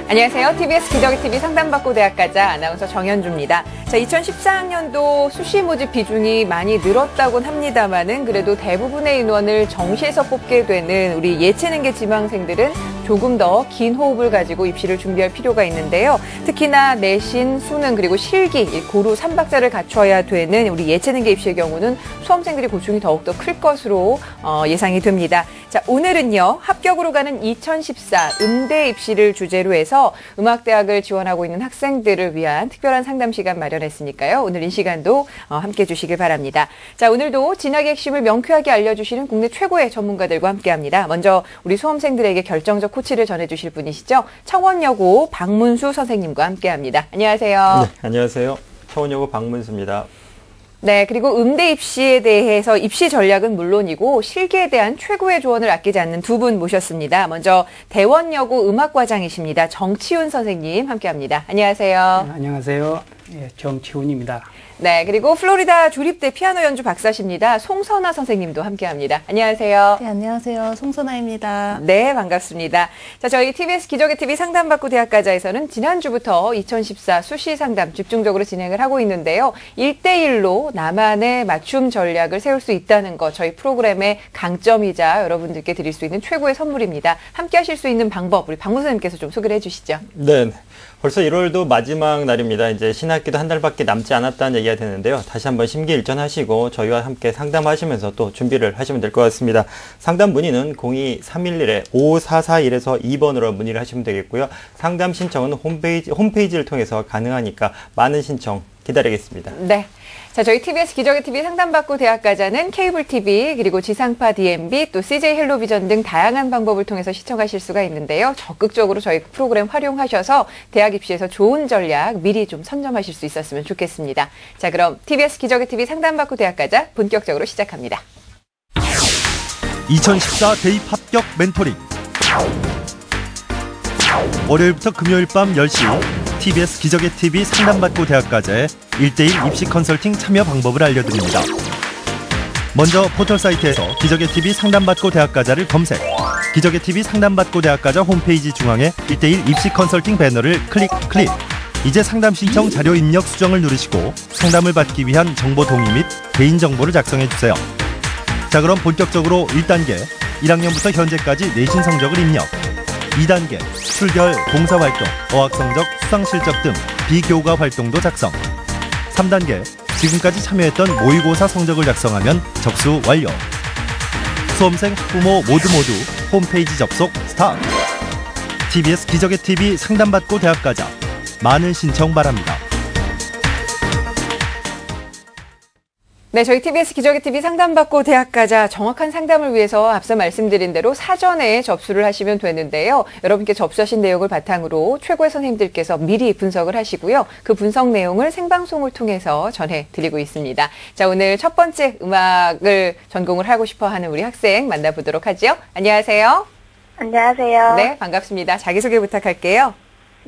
안녕하세요. TBS 기저귀 TV 상담받고 대학가자 아나운서 정현주입니다. 자, 2014학년도 수시 모집 비중이 많이 늘었다곤 합니다만은 그래도 대부분의 인원을 정시에서 뽑게 되는 우리 예체능계 지망생들은 조금 더 긴 호흡을 가지고 입시를 준비할 필요가 있는데요. 특히나 내신, 수능 그리고 실기, 고루 3박자를 갖춰야 되는 우리 예체능계 입시의 경우는 수험생들이 고충이 더욱더 클 것으로 예상이 됩니다. 자, 오늘은요. 합격으로 가는 2014 음대 입시를 주제로 해서 음악대학을 지원하고 있는 학생들을 위한 특별한 상담 시간 마련했으니까요. 오늘 이 시간도 함께해 주시길 바랍니다. 자, 오늘도 진학의 핵심을 명쾌하게 알려주시는 국내 최고의 전문가들과 함께합니다. 먼저 우리 수험생들에게 결정적 코치를 전해주실 분이시죠. 청원여고 박문수 선생님과 함께합니다. 안녕하세요. 네, 안녕하세요. 청원여고 박문수입니다. 네, 그리고 음대 입시에 대해서 입시 전략은 물론이고 실기에 대한 최고의 조언을 아끼지 않는 두 분 모셨습니다. 먼저 대원여고 음악과장이십니다. 정치훈 선생님 함께합니다. 안녕하세요. 네, 안녕하세요. 예, 정치훈입니다. 네, 그리고 플로리다 주립대 피아노 연주 박사십니다. 송선아 선생님도 함께합니다. 안녕하세요. 네, 안녕하세요. 송선아입니다. 네, 반갑습니다. 자, 저희 TBS 기저귀 TV 상담받고 대학가자에서는 지난주부터 2014 수시 상담 집중적으로 진행을 하고 있는데요. 1대1로 나만의 맞춤 전략을 세울 수 있다는 것, 저희 프로그램의 강점이자 여러분들께 드릴 수 있는 최고의 선물입니다. 함께 하실 수 있는 방법, 우리 박문수 선생님께서 좀 소개를 해주시죠. 네. 벌써 1월도 마지막 날입니다. 이제 신학기도 한 달밖에 남지 않았다는 얘기가 되는데요. 다시 한번 심기일전하시고 저희와 함께 상담하시면서 또 준비를 하시면 될 것 같습니다. 상담 문의는 02-311-5441에서 2번으로 문의를 하시면 되겠고요. 상담 신청은 홈페이지를 통해서 가능하니까 많은 신청 기다리겠습니다. 네. 자, 저희 TBS 기저귀 TV 상담받고 대학가자는 케이블 TV 그리고 지상파 DMB 또 CJ 헬로비전 등 다양한 방법을 통해서 시청하실 수가 있는데요. 적극적으로 저희 프로그램 활용하셔서 대학 입시에서 좋은 전략 미리 좀 선점하실 수 있었으면 좋겠습니다. 자, 그럼 TBS 기저귀 TV 상담받고 대학가자 본격적으로 시작합니다. 2014 대입 합격 멘토링. 월요일부터 금요일 밤 10시 TBS 기저귀 TV 상담받고 대학가자의 1대1 입시 컨설팅 참여 방법을 알려드립니다. 먼저 포털 사이트에서 기저귀 TV 상담받고 대학가자를 검색. 기저귀 TV 상담받고 대학가자 홈페이지 중앙에 1대1 입시 컨설팅 배너를 클릭. 이제 상담 신청 자료 입력 수정을 누르시고 상담을 받기 위한 정보 동의 및 개인정보를 작성해주세요. 자, 그럼 본격적으로 1단계 1학년부터 현재까지 내신 성적을 입력. 2단계 출결, 봉사활동, 어학성적, 수상실적 등 비교과 활동도 작성. 3단계 지금까지 참여했던 모의고사 성적을 작성하면 접수 완료. 수험생, 학부모 모두 홈페이지 접속 스타트. TBS 기저귀 TV 상담받고 대학가자 많은 신청 바랍니다. 네, 저희 TBS 기저귀 TV 상담받고 대학가자 정확한 상담을 위해서 앞서 말씀드린 대로 사전에 접수를 하시면 되는데요. 여러분께 접수하신 내용을 바탕으로 최고의 선생님들께서 미리 분석을 하시고요. 그 분석 내용을 생방송을 통해서 전해드리고 있습니다. 자, 오늘 첫 번째 음악을 전공을 하고 싶어하는 우리 학생 만나보도록 하죠. 안녕하세요. 안녕하세요. 네, 반갑습니다. 자기소개 부탁할게요.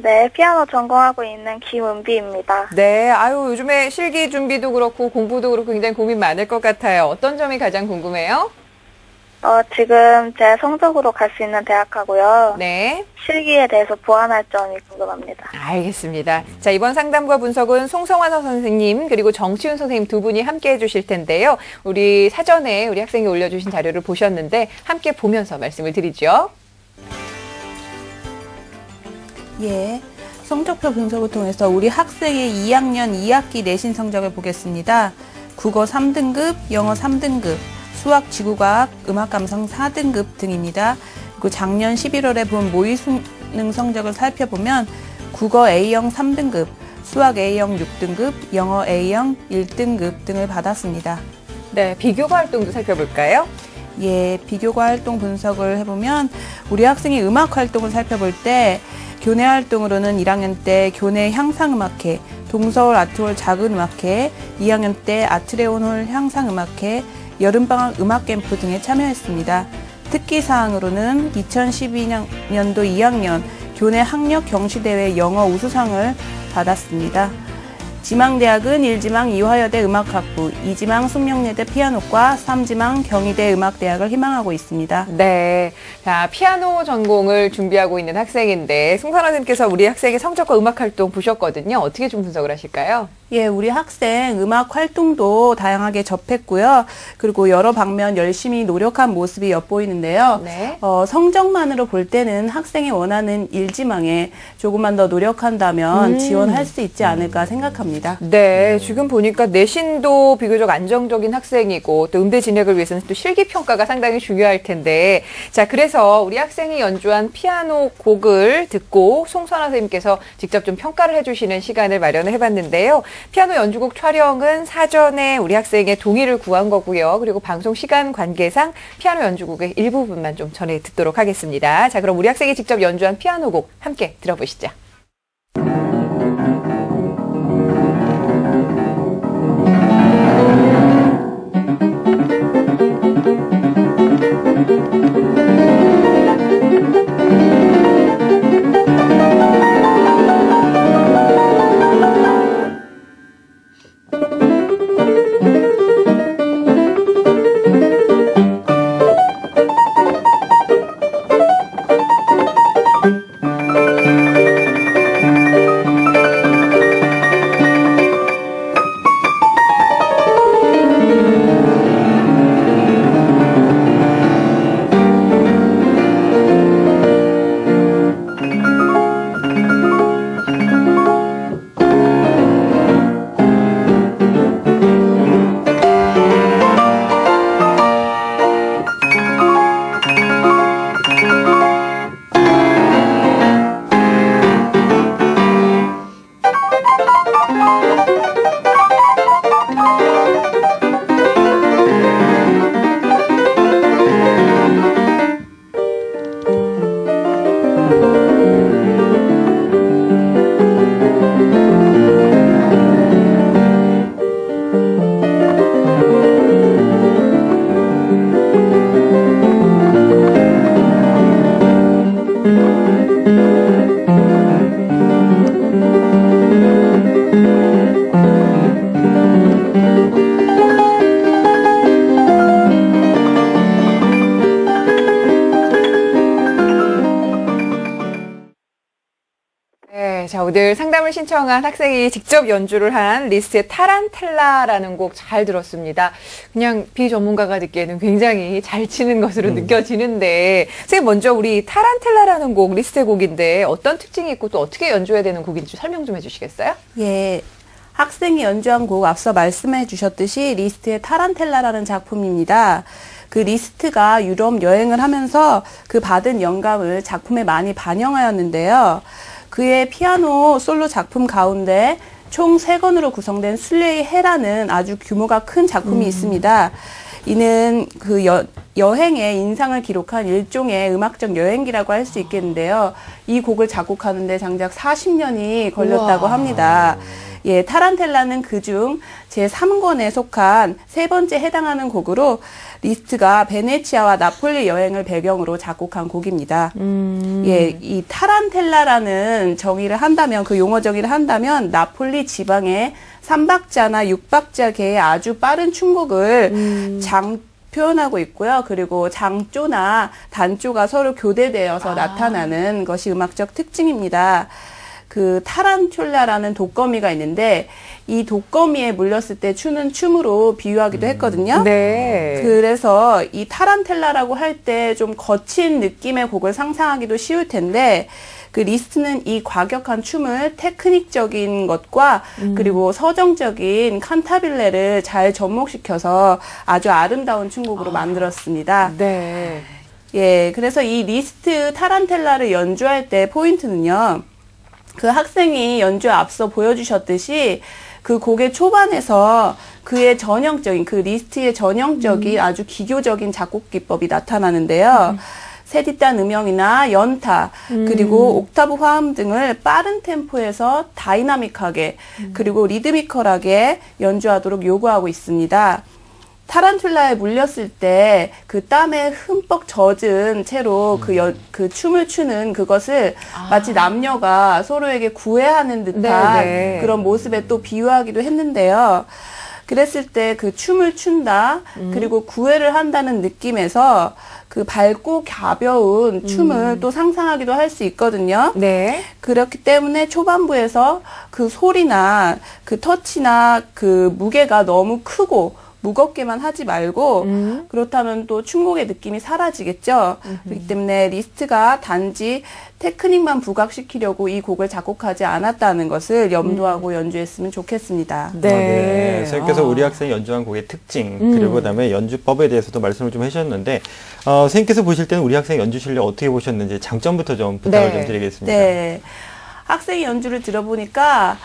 네, 피아노 전공하고 있는 김은비입니다. 네, 아유, 요즘에 실기 준비도 그렇고 공부도 그렇고 굉장히 고민 많을 것 같아요. 어떤 점이 가장 궁금해요? 지금 제 성적으로 갈 수 있는 대학하고요. 네. 실기에 대해서 보완할 점이 궁금합니다. 알겠습니다. 자, 이번 상담과 분석은 송성환 선생님 그리고 정치훈 선생님 두 분이 함께 해주실 텐데요. 우리 사전에 우리 학생이 올려주신 자료를 보셨는데 함께 보면서 말씀을 드리죠. 예, 성적표 분석을 통해서 우리 학생의 2학년 2학기 내신 성적을 보겠습니다. 국어 3등급, 영어 3등급, 수학, 지구과학, 음악감상 4등급 등입니다. 그리고 작년 11월에 본 모의 수능 성적을 살펴보면 국어 A형 3등급, 수학 A형 6등급, 영어 A형 1등급 등을 받았습니다. 네, 비교과 활동도 살펴볼까요? 예, 비교과 활동 분석을 해보면 우리 학생이 음악 활동을 살펴볼 때 교내 활동으로는 1학년 때 교내 향상음악회, 동서울 아트홀 작은음악회, 2학년 때 아트레온홀 향상음악회, 여름방학 음악캠프 등에 참여했습니다. 특기사항으로는 2012년도 2학년 교내 학력 경시대회 영어 우수상을 받았습니다. 지망대학은 1지망 이화여대 음악학부, 2지망 숙명여대 피아노과, 3지망 경희대 음악대학을 희망하고 있습니다. 네. 자, 피아노 전공을 준비하고 있는 학생인데, 송선아 선생님께서 우리 학생의 성적과 음악 활동 보셨거든요. 어떻게 좀 분석을 하실까요? 예, 우리 학생 음악 활동도 다양하게 접했고요. 그리고 여러 방면 열심히 노력한 모습이 엿보이는데요. 네. 성적만으로 볼 때는 학생이 원하는 1지망에 조금만 더 노력한다면 지원할 수 있지 않을까 생각합니다. 네, 지금 보니까 내신도 비교적 안정적인 학생이고 또 음대 진학을 위해서는 또 실기평가가 상당히 중요할 텐데, 자, 그래서 우리 학생이 연주한 피아노 곡을 듣고 송선아 선생님께서 직접 좀 평가를 해주시는 시간을 마련을 해봤는데요. 피아노 연주곡 촬영은 사전에 우리 학생의 동의를 구한 거고요. 그리고 방송 시간 관계상 피아노 연주곡의 일부분만 좀 전해 듣도록 하겠습니다. 자, 그럼 우리 학생이 직접 연주한 피아노 곡 함께 들어보시죠. 자, 오늘 상담을 신청한 학생이 직접 연주를 한 리스트의 타란텔라라는 곡 잘 들었습니다. 그냥 비전문가가 듣기에는 굉장히 잘 치는 것으로 느껴지는데, 선생님 먼저 우리 타란텔라라는 곡, 리스트의 곡인데 어떤 특징이 있고 또 어떻게 연주해야 되는 곡인지 설명 좀 해주시겠어요? 예. 학생이 연주한 곡 앞서 말씀해 주셨듯이 리스트의 타란텔라라는 작품입니다. 그 리스트가 유럽 여행을 하면서 그 받은 영감을 작품에 많이 반영하였는데요. 그의 피아노 솔로 작품 가운데 총 3권으로 구성된 순례의 해라는 아주 규모가 큰 작품이 있습니다. 이는 그 여행의 인상을 기록한 일종의 음악적 여행기라고 할 수 있겠는데요. 이 곡을 작곡하는데 장작 40년이 걸렸다고 합니다. 예, 타란텔라는 그중 제3권에 속한 3번째 해당하는 곡으로 리스트가 베네치아와 나폴리 여행을 배경으로 작곡한 곡입니다. 예, 이 타란텔라라는 정의를 한다면, 그 용어 정의를 한다면 나폴리 지방의 3박자나 6박자계의 아주 빠른 춤곡을 표현하고 있고요. 그리고 장조나 단조가 서로 교대되어서 나타나는 것이 음악적 특징입니다. 그 타란툴라라는 독거미가 있는데 이 독거미에 물렸을 때 추는 춤으로 비유하기도 했거든요. 네. 그래서 이 타란텔라라고 할 때 좀 거친 느낌의 곡을 상상하기도 쉬울 텐데 그 리스트는 이 과격한 춤을 테크닉적인 것과 그리고 서정적인 칸타빌레를 잘 접목시켜서 아주 아름다운 춤곡으로 만들었습니다. 네. 예, 그래서 이 리스트 타란텔라를 연주할 때 포인트는요. 그 학생이 연주에 앞서 보여주셨듯이 그 곡의 초반에서 그의 전형적인, 그 리스트의 전형적인 아주 기교적인 작곡 기법이 나타나는데요. 세디단 음영이나 연타, 그리고 옥타브 화음 등을 빠른 템포에서 다이나믹하게, 그리고 리드미컬하게 연주하도록 요구하고 있습니다. 타란툴라에 물렸을 때 그 땀에 흠뻑 젖은 채로 그 춤을 추는 그것을 마치 남녀가 서로에게 구애하는 듯한 네네. 그런 모습에 또 비유하기도 했는데요. 그랬을 때 그 춤을 춘다, 그리고 구애를 한다는 느낌에서 그 밝고 가벼운 춤을 또 상상하기도 할 수 있거든요. 네. 그렇기 때문에 초반부에서 그 소리나 그 터치나 그 무게가 너무 크고 무겁게만 하지 말고 그렇다면 또 춤곡의 느낌이 사라지겠죠. 그렇기 때문에 리스트가 단지 테크닉만 부각시키려고 이 곡을 작곡하지 않았다는 것을 염두하고 연주했으면 좋겠습니다. 네. 선생님께서 우리 학생이 연주한 곡의 특징 그리고 그다음에 연주법에 대해서도 말씀을 좀 해주셨는데 선생님께서 보실 때는 우리 학생 연주 실력 어떻게 보셨는지 장점부터 좀 부탁을 좀 드리겠습니다. 네. 학생의 연주를 들어보니까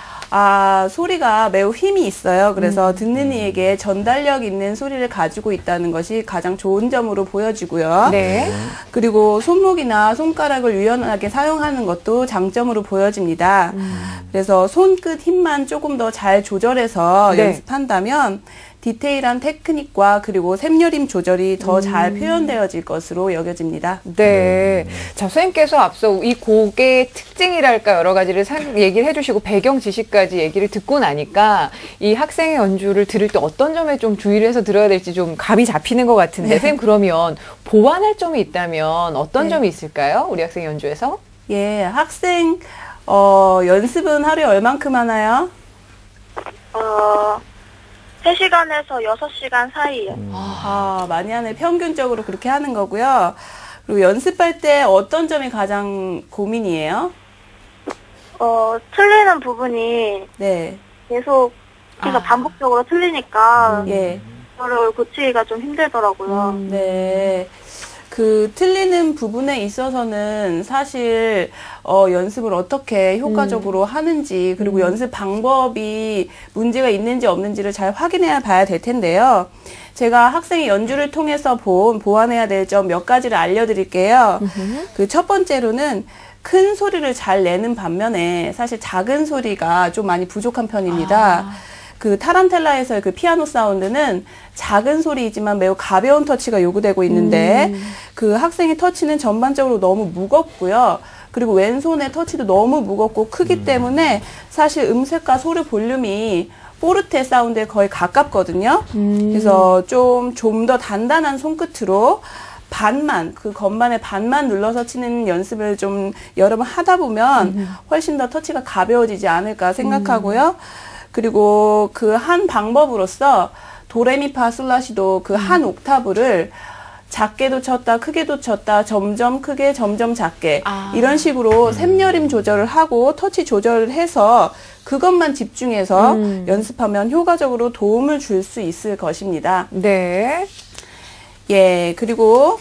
소리가 매우 힘이 있어요. 그래서 듣는 이에게 전달력 있는 소리를 가지고 있다는 것이 가장 좋은 점으로 보여지고요. 네. 그리고 손목이나 손가락을 유연하게 사용하는 것도 장점으로 보여집니다. 그래서 손끝 힘만 조금 더 잘 조절해서 네. 연습한다면 디테일한 테크닉과 그리고 샘여림 조절이 더 잘 표현되어질 것으로 여겨집니다. 네. 자, 선생님께서 앞서 이 곡의 특징이랄까 여러 가지를 얘기를 해주시고 배경 지식까지 얘기를 듣고 나니까 이 학생의 연주를 들을 때 어떤 점에 좀 주의를 해서 들어야 될지 좀 감이 잡히는 것 같은데 선생님 그러면 보완할 점이 있다면 어떤 점이 있을까요? 우리 학생 연주에서? 예, 학생 연습은 하루에 얼만큼 하나요? 3시간에서 6시간 사이요. 많이 하네. 평균적으로 그렇게 하는 거고요. 그리고 연습할 때 어떤 점이 가장 고민이에요? 틀리는 부분이 네. 계속 반복적으로 틀리니까 예. 그거를 고치기가 좀 힘들더라고요. 네. 그 틀리는 부분에 있어서는 사실 연습을 어떻게 효과적으로 하는지 그리고 연습 방법이 문제가 있는지 없는지를 잘 확인해 봐야 될 텐데요. 제가 학생의 연주를 통해서 보완해야 될 점 몇 가지를 알려드릴게요. 그 첫 번째로는 큰 소리를 잘 내는 반면에 사실 작은 소리가 좀 많이 부족한 편입니다. 그 타란텔라에서의 그 피아노 사운드는 작은 소리이지만 매우 가벼운 터치가 요구되고 있는데 그 학생의 터치는 전반적으로 너무 무겁고요. 그리고 왼손의 터치도 너무 무겁고 크기 때문에 사실 음색과 소리 볼륨이 포르테 사운드에 거의 가깝거든요. 그래서 좀 더 단단한 손끝으로 그 건반의 반만 눌러서 치는 연습을 좀 여러 번 하다 보면 훨씬 더 터치가 가벼워지지 않을까 생각하고요. 그리고 그 한 방법으로서 도레미파솔라시도 그 한 옥타브를 작게도 쳤다, 크게도 쳤다, 점점 크게, 점점 작게 이런 식으로 샘여림 조절을 하고 터치 조절을 해서 그것만 집중해서 연습하면 효과적으로 도움을 줄 수 있을 것입니다. 네. 예, 그리고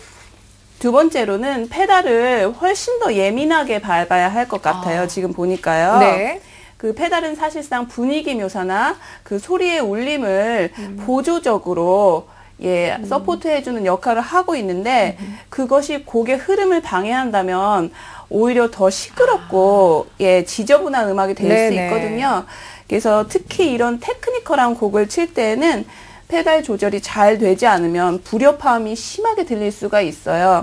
두 번째로는 페달을 훨씬 더 예민하게 밟아야 할 것 같아요. 지금 보니까요. 네. 그 페달은 사실상 분위기 묘사나 그 소리의 울림을 보조적으로 서포트해주는 역할을 하고 있는데 그것이 곡의 흐름을 방해한다면 오히려 더 시끄럽고 지저분한 음악이 될 수 있거든요. 그래서 특히 이런 테크니컬한 곡을 칠 때에는 페달 조절이 잘 되지 않으면 불협화음이 심하게 들릴 수가 있어요.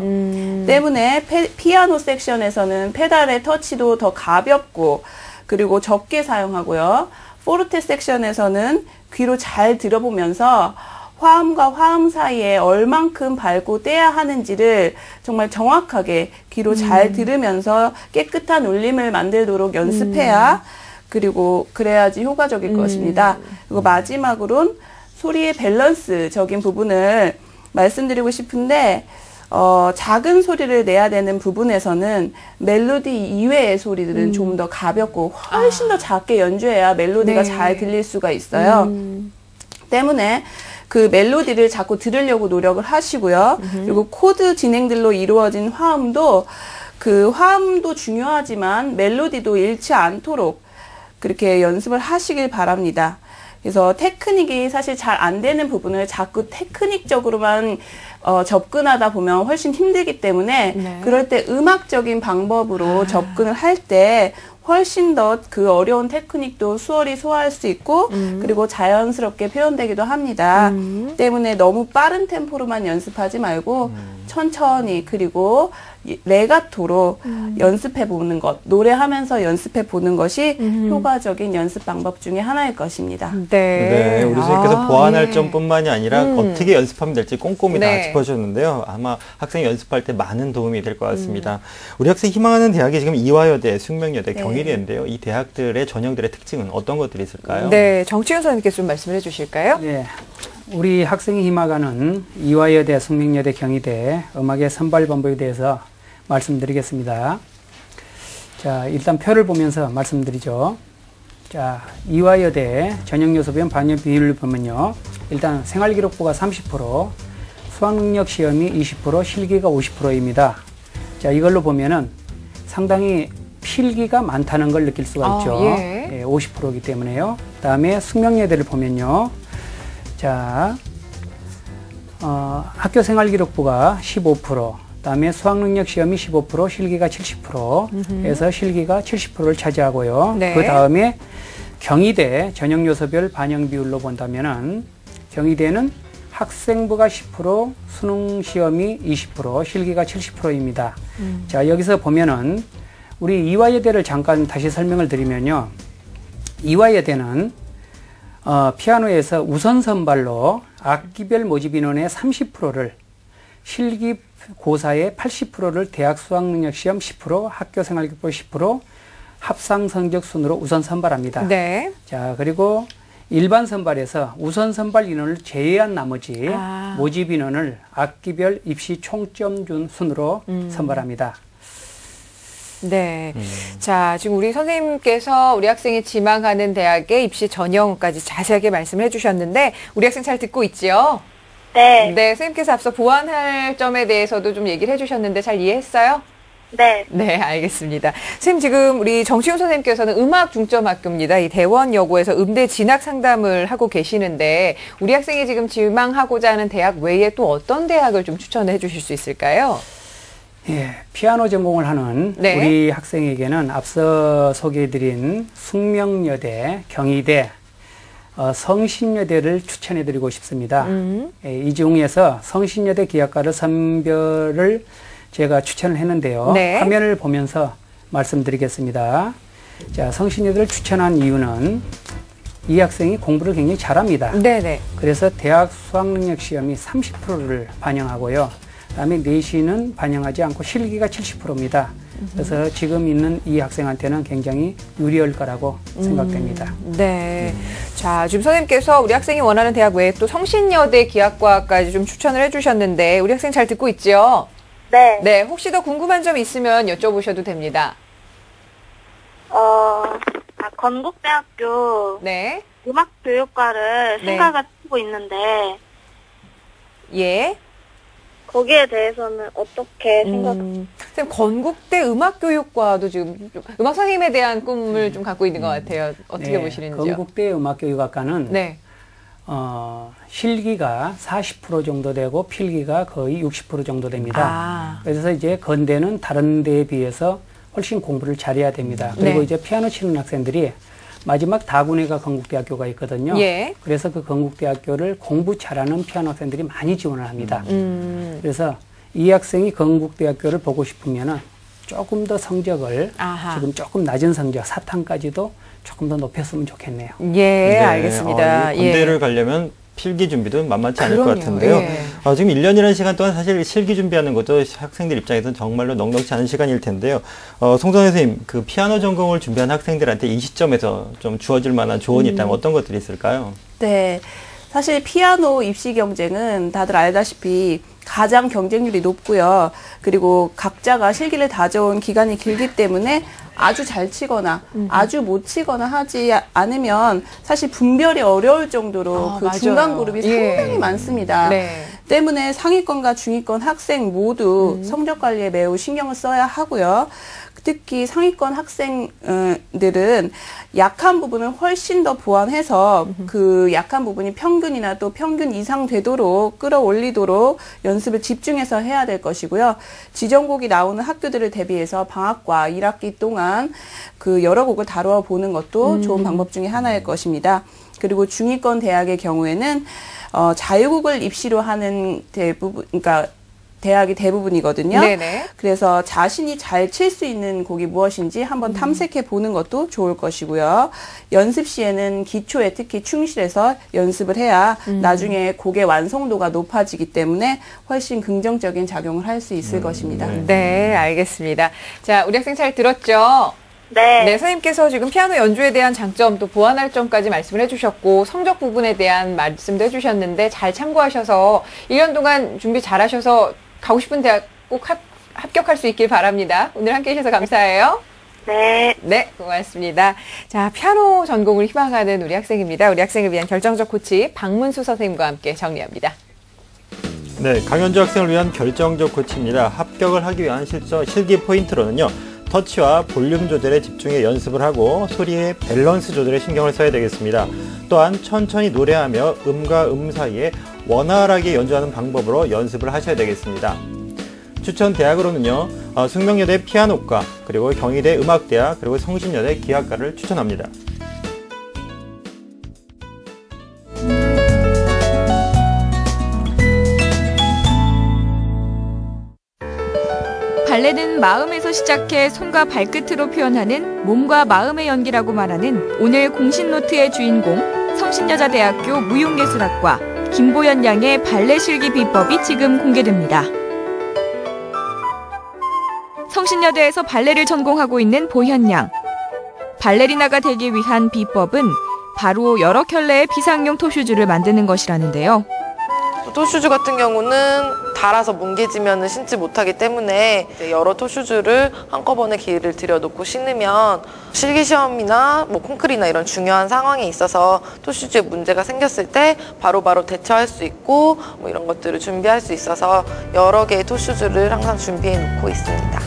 때문에 피아노 섹션에서는 페달의 터치도 더 가볍고 그리고 적게 사용하고요. 포르테 섹션에서는 귀로 잘 들어보면서 화음과 화음 사이에 얼만큼 밟고 떼야 하는지를 정말 정확하게 귀로 잘 들으면서 깨끗한 울림을 만들도록 연습해야 그리고 그래야지 효과적일 것입니다. 그리고 마지막으로는 소리의 밸런스적인 부분을 말씀드리고 싶은데 작은 소리를 내야 되는 부분에서는 멜로디 이외의 소리들은 좀 더 가볍고 훨씬 더 작게 연주해야 멜로디가 잘 들릴 수가 있어요. 때문에 그 멜로디를 자꾸 들으려고 노력을 하시고요. 그리고 코드 진행들로 이루어진 화음도 그 화음도 중요하지만 멜로디도 잃지 않도록 그렇게 연습을 하시길 바랍니다. 그래서 테크닉이 사실 잘 안 되는 부분을 자꾸 테크닉적으로만 접근하다 보면 훨씬 힘들기 때문에 그럴 때 음악적인 방법으로 접근을 할 때 훨씬 더 그 어려운 테크닉도 수월히 소화할 수 있고 그리고 자연스럽게 표현되기도 합니다. 때문에 너무 빠른 템포로만 연습하지 말고 천천히 그리고 레가토로 연습해 보는 것, 노래하면서 연습해 보는 것이 효과적인 연습 방법 중에 하나일 것입니다. 네, 우리 선생님께서 보완할 예. 점뿐만이 아니라 어떻게 연습하면 될지 꼼꼼히 다 네. 짚어주셨는데요. 아마 학생이 연습할 때 많은 도움이 될 것 같습니다. 우리 학생이 희망하는 대학이 지금 이화여대, 숙명여대, 네. 경희대인데요. 이 대학들의 전형들의 특징은 어떤 것들이 있을까요? 네, 정치윤 선생님께서 좀 말씀을 해주실까요? 네. 우리 학생이 희망하는 이화여대, 숙명여대, 경희대 음악의 선발 방법에 대해서 말씀드리겠습니다. 자, 일단 표를 보면서 말씀드리죠. 자, 이화여대 전형요소별 반영 비율을 보면요. 일단 생활기록부가 30%, 수학능력 시험이 20%, 실기가 50%입니다. 자, 이걸로 보면은 상당히 필기가 많다는 걸 느낄 수가 있죠. 예. 50%이기 때문에요. 다음에 숙명여대를 보면요. 자, 학교 생활기록부가 15%, 다음에 수학능력 시험이 15%, 실기가 70%에서 실기가 70%를 차지하고요. 네. 그 다음에 경희대 전형요소별 반영 비율로 본다면은 경희대는 학생부가 10%, 수능 시험이 20%, 실기가 70%입니다. 자, 여기서 보면은 우리 이화여대를 잠깐 다시 설명을 드리면요. 이화여대는 피아노에서 우선 선발로 악기별 모집 인원의 30%를 실기 고사의 80%를 대학 수학능력 시험 10%, 학교 생활기록부 10%, 합상 성적 순으로 우선 선발합니다. 네. 자, 그리고 일반 선발에서 우선 선발 인원을 제외한 나머지 모집 인원을 악기별 입시 총점준 순으로 선발합니다. 네. 자, 지금 우리 선생님께서 우리 학생이 지망하는 대학의 입시 전형까지 자세하게 말씀을 해주셨는데, 우리 학생 잘 듣고 있지요? 네. 네, 선생님께서 앞서 보완할 점에 대해서도 좀 얘기를 해주셨는데 잘 이해했어요? 네. 네, 알겠습니다. 선생님, 지금 우리 정치훈 선생님께서는 음악 중점 학교입니다. 이 대원여고에서 음대 진학 상담을 하고 계시는데, 우리 학생이 지금 지망하고자 하는 대학 외에 또 어떤 대학을 좀 추천해 주실 수 있을까요? 예, 피아노 전공을 하는 네. 우리 학생에게는 앞서 소개해드린 숙명여대, 경희대, 성신여대를 추천해드리고 싶습니다. 예, 이 중에서 성신여대 기악과를 선별을 제가 추천을 했는데요. 네. 화면을 보면서 말씀드리겠습니다. 자, 성신여대를 추천한 이유는 이 학생이 공부를 굉장히 잘합니다. 네네. 그래서 대학 수학능력 시험이 30%를 반영하고요. 그다음에 내신은 반영하지 않고 실기가 70%입니다. 그래서 지금 있는 이 학생한테는 굉장히 유리할 거라고 생각됩니다. 네. 자, 지금 선생님께서 우리 학생이 원하는 대학 외에 또 성신여대 기악과까지 좀 추천을 해주셨는데, 우리 학생 잘 듣고 있지요? 네. 네. 혹시 더 궁금한 점 있으면 여쭤보셔도 됩니다. 건국대학교 네. 음악교육과를 네. 생각을 하고 있는데, 예. 거기에 대해서는 어떻게 선생님, 건국대 음악교육과도 지금 음악 선생님에 대한 꿈을 좀 갖고 있는 것 같아요. 어떻게 네, 보시는지요? 건국대 음악교육학과는 네. 실기가 40% 정도 되고 필기가 거의 60% 정도 됩니다. 아. 그래서 이제 건대는 다른 데에 비해서 훨씬 공부를 잘해야 됩니다. 그리고 네. 이제 피아노 치는 학생들이 마지막 다군회가 건국대학교가 있거든요. 예. 그래서 그 건국대학교를 공부 잘하는 피아노 학생들이 많이 지원을 합니다. 그래서 이 학생이 건국대학교를 보고 싶으면은 조금 더 성적을 아하. 지금 조금 낮은 성적 4탄까지도 조금 더 높였으면 좋겠네요. 예, 네, 알겠습니다. 이 건대를 가려면 필기 준비도 만만치 않을 그럼요. 것 같은데요. 예. 지금 1년이라는 시간 동안 사실 실기 준비하는 것도 학생들 입장에서는 정말로 넉넉지 않은 시간일 텐데요. 송선 선생님, 그 피아노 전공을 준비한 학생들한테 이 시점에서 좀 주어질 만한 조언이 있다면 어떤 것들이 있을까요? 네. 사실 피아노 입시 경쟁은 다들 알다시피 가장 경쟁률이 높고요. 그리고 각자가 실기를 다져온 기간이 길기 때문에 아주 잘 치거나 아주 못 치거나 하지 않으면 사실 분별이 어려울 정도로 그 맞아요. 중간 그룹이 예. 상당히 많습니다. 네. 때문에 상위권과 중위권 학생 모두 성적 관리에 매우 신경을 써야 하고요. 특히 상위권 학생들은 약한 부분을 훨씬 더 보완해서 그 약한 부분이 평균이나 또 평균 이상 되도록 끌어올리도록 연습을 집중해서 해야 될 것이고요. 지정곡이 나오는 학교들을 대비해서 방학과 1학기 동안 동안 그 여러 곡을 다루어 보는 것도 좋은 방법 중에 하나일 것입니다. 그리고 중위권 대학의 경우에는 자유곡을 입시로 하는 대부분, 그러니까 대학이 대부분이거든요. 네네. 그래서 자신이 잘 칠 수 있는 곡이 무엇인지 한번 탐색해 보는 것도 좋을 것이고요. 연습 시에는 기초에 특히 충실해서 연습을 해야 나중에 곡의 완성도가 높아지기 때문에 훨씬 긍정적인 작용을 할 수 있을 것입니다. 네, 알겠습니다. 자, 우리 학생 잘 들었죠? 네. 네, 선생님께서 지금 피아노 연주에 대한 장점 또 보완할 점까지 말씀을 해주셨고 성적 부분에 대한 말씀도 해주셨는데 잘 참고하셔서 1년 동안 준비 잘하셔서 가고 싶은 대학 꼭 합격할 수 있길 바랍니다. 오늘 함께해 주셔서 감사해요. 네. 네, 고맙습니다. 자, 피아노 전공을 희망하는 우리 학생입니다. 우리 학생을 위한 결정적 코치 박문수 선생님과 함께 정리합니다. 네, 강현주 학생을 위한 결정적 코치입니다. 합격을 하기 위한 실기 포인트로는요. 터치와 볼륨 조절에 집중해 연습을 하고 소리의 밸런스 조절에 신경을 써야 되겠습니다. 또한 천천히 노래하며 음과 음 사이에 원활하게 연주하는 방법으로 연습을 하셔야 되겠습니다. 추천 대학으로는요. 숙명여대 피아노과, 그리고 경희대 음악대학, 그리고 성신여대 기악과를 추천합니다. 발레는 마음에서 시작해 손과 발끝으로 표현하는 몸과 마음의 연기라고 말하는 오늘 공신노트의 주인공 성신여자대학교 무용예술학과 김보연 양의 발레 실기 비법이 지금 공개됩니다. 성신여대에서 발레를 전공하고 있는 보현 양. 발레리나가 되기 위한 비법은 바로 여러 켤레의 비상용 토슈즈를 만드는 것이라는데요. 토슈즈 같은 경우는 닳아서 뭉개지면 신지 못하기 때문에 여러 토슈즈를 한꺼번에 기회를 들여놓고 신으면 실기시험이나 콩쿨이나 이런 중요한 상황에 있어서 토슈즈에 문제가 생겼을 때 바로바로 대처할 수 있고 이런 것들을 준비할 수 있어서 여러 개의 토슈즈를 항상 준비해 놓고 있습니다.